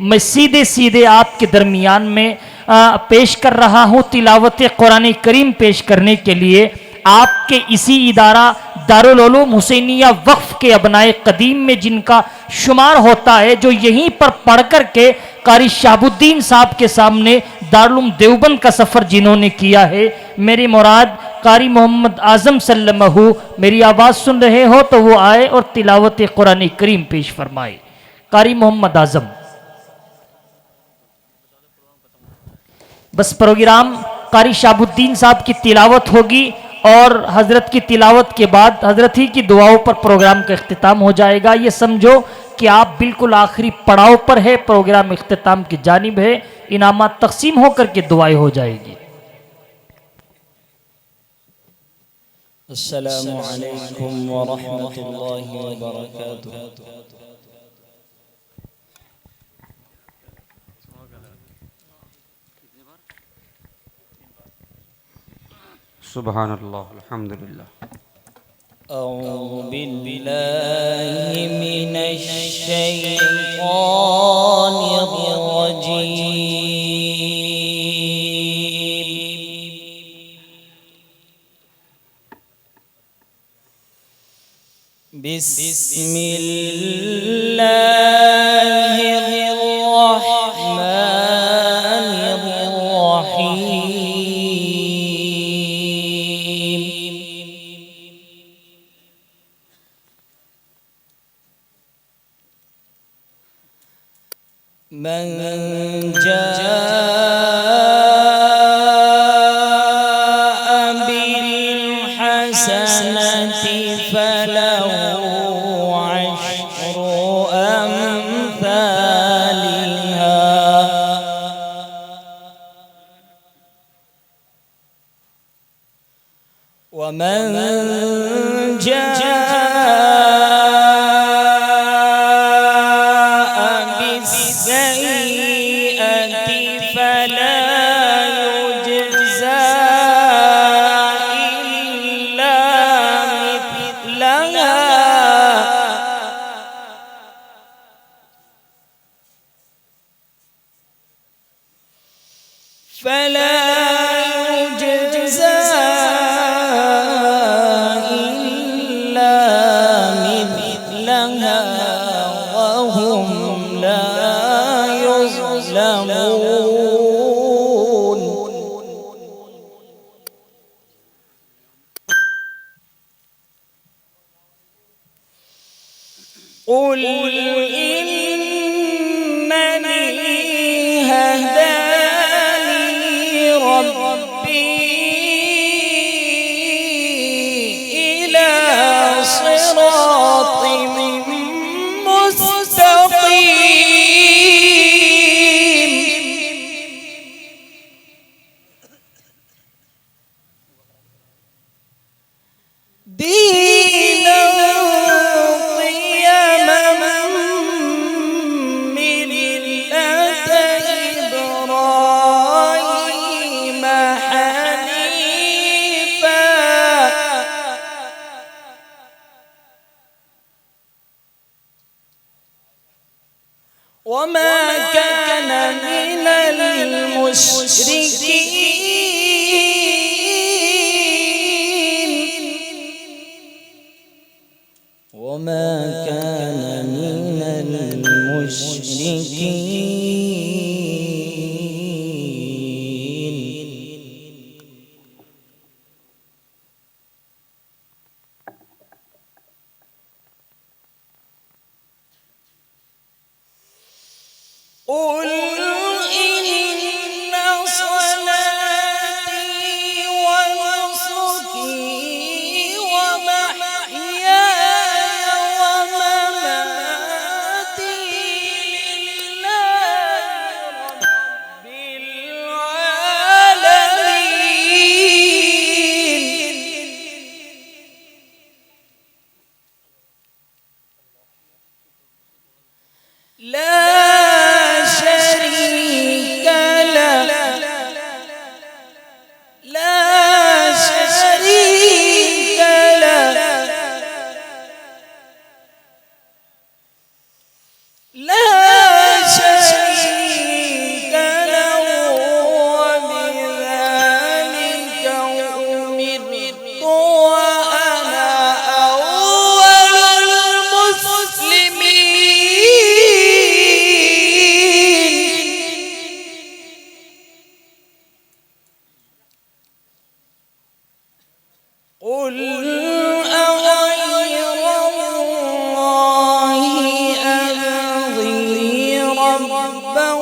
मैं सीधे सीधे आपके दरमियान में पेश कर रहा हूँ तिलावत कुरान करीम पेश करने के लिए। आपके इसी इदारा दारुल उलूम हुसैनिया वक्फ के अबनाए कदीम में जिनका शुमार होता है, जो यहीं पर पढ़ कर के कारी शहाबुद्दीन साहब के सामने दारुल उलूम देवबंद का सफ़र जिन्होंने किया है, मेरी मुराद कारी मोहम्मद आज़म सल्लल्लाहु, मेरी आवाज़ सुन रहे हो तो वो आए और तिलावत कुरान करीम पेश फरमाए। कारी मोहम्मद आज़म। बस प्रोग्राम कारी शहाबुद्दीन साहब की तिलावत होगी और हजरत की तिलावत के बाद हजरत ही की दुआओं पर प्रोग्राम का इख्तिताम हो जाएगा। ये समझो कि आप बिल्कुल आखिरी पड़ाव पर है, प्रोग्राम इख्तिताम की जानिब है, इनामात तकसीम होकर के दुआएं हो जाएगी। अस्सलामु अलैकुम व रहमतुल्लाहि व बरकातुहू। सुबहानल्लाह अल्हम्दुलिल्लाह। अऊज़ु बिल्लाहि मिनश शैतानिर रजीम। बिस्मिल्लाहिर रहमानिर रहीम। मन जाअ बिल हसनति फलहु अश्रु अम्सालिहा व मन فلا يجزى إلا مثلها وهم لا يظلمون قل إنني هداني ربي إلى صراط مستقيم دينا قيما ملة إبراهيم حنيفا وما كان من المشركين وما كان من المشركين قل إن صلاتي ونسكي ومحياي ومماتي لله رب العالمين لا شريك ربا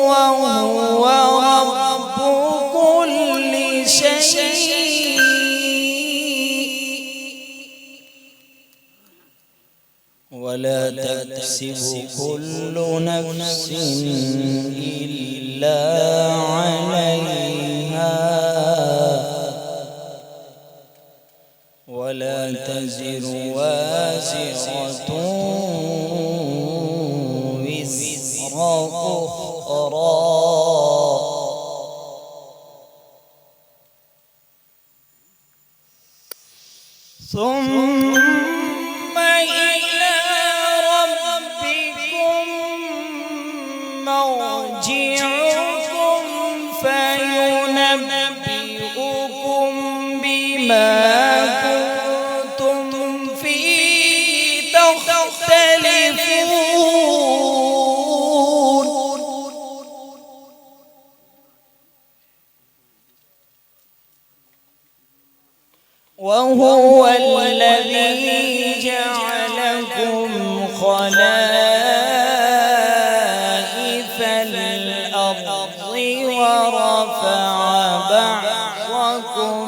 وهو رب كل شيء ولا تكسب كل نفس إلا عليها ولا تزر وازرة وزر أخرى ثم إلى ربكم مرجعكم فينبئكم بما كنتم فيه تختلفون وهو الذي جعلكم خلائف الأرض ورفع بعضكم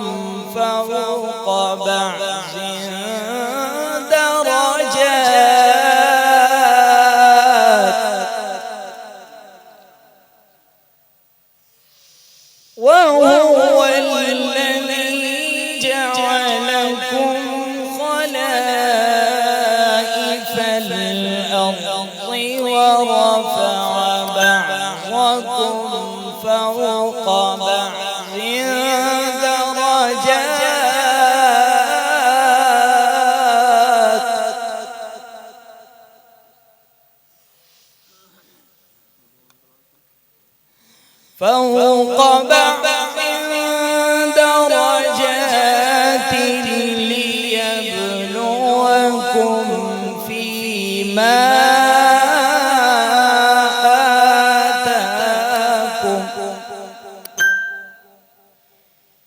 فوق بعض درجات وهو الذي جعلكم خلائف الأرض ورفع بعضكم فوق بعض درجات فوق بعض درجات ليبلوكم فيما آتاكم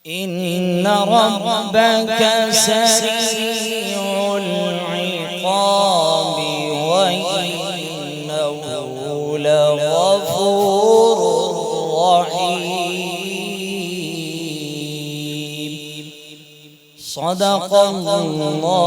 إن ربك سريع العقاب وإنه لغفور رحيم صدق الله